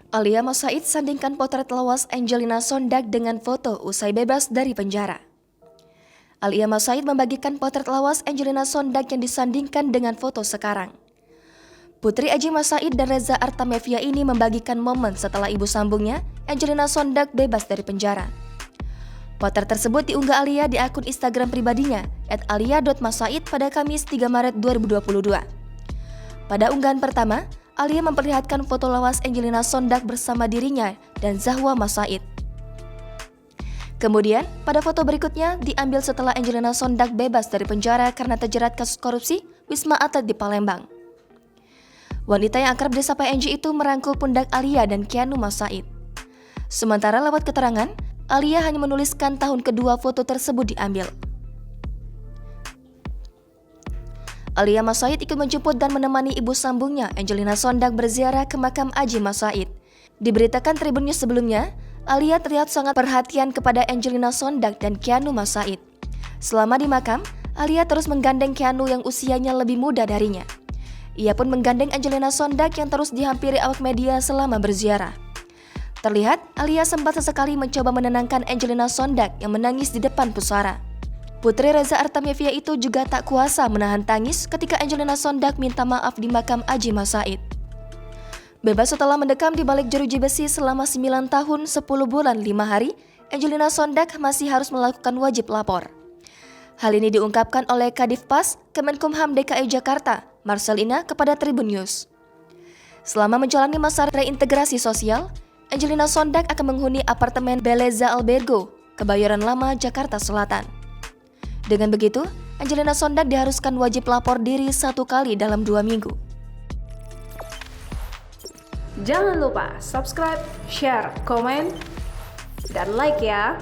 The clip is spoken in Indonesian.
Alia Masaid sandingkan potret lawas Angelina Sondag dengan foto usai bebas dari penjara. Alia Masaid membagikan potret lawas Angelina Sondag yang disandingkan dengan foto sekarang. Putri Aji Masaid dan Reza Artamevia ini membagikan momen setelah ibu sambungnya, Angelina Sondag, bebas dari penjara. Potret tersebut diunggah Alia di akun Instagram pribadinya @alia.masaid pada Kamis 3 Maret 2022. Pada unggahan pertama, Alia memperlihatkan foto lawas Angelina Sondag bersama dirinya dan Zahwa Masaid. Kemudian, pada foto berikutnya diambil setelah Angelina Sondag bebas dari penjara karena terjerat kasus korupsi Wisma Atlet di Palembang. Wanita yang akrab disapa Angie itu merangkul pundak Alia dan Keanu Masaid. Sementara lewat keterangan, Alia hanya menuliskan tahun kedua foto tersebut diambil. Alia Masaid ikut menjemput dan menemani ibu sambungnya, Angelina Sondag, berziarah ke makam Aji Masaid. Diberitakan Tribun News sebelumnya, Alia terlihat sangat perhatian kepada Angelina Sondag dan Keanu Masaid. Selama di makam, Alia terus menggandeng Keanu yang usianya lebih muda darinya. Ia pun menggandeng Angelina Sondag yang terus dihampiri awak media selama berziarah. Terlihat, Alia sempat sesekali mencoba menenangkan Angelina Sondag yang menangis di depan pusara. Putri Reza Artamevia itu juga tak kuasa menahan tangis ketika Angelina Sondag minta maaf di makam Aji Masaid. Bebas setelah mendekam di balik jeruji besi selama 9 tahun 10 bulan 5 hari, Angelina Sondag masih harus melakukan wajib lapor. Hal ini diungkapkan oleh Kadifpas Kemenkumham DKI Jakarta, Marcelina, kepada Tribun News. Selama menjalani masa reintegrasi sosial, Angelina Sondag akan menghuni apartemen Beleza Albergo, Kebayoran Lama, Jakarta Selatan. Dengan begitu, Angelina Sondag diharuskan wajib lapor diri 1 kali dalam 2 minggu. Jangan lupa subscribe, share, komen, dan like ya!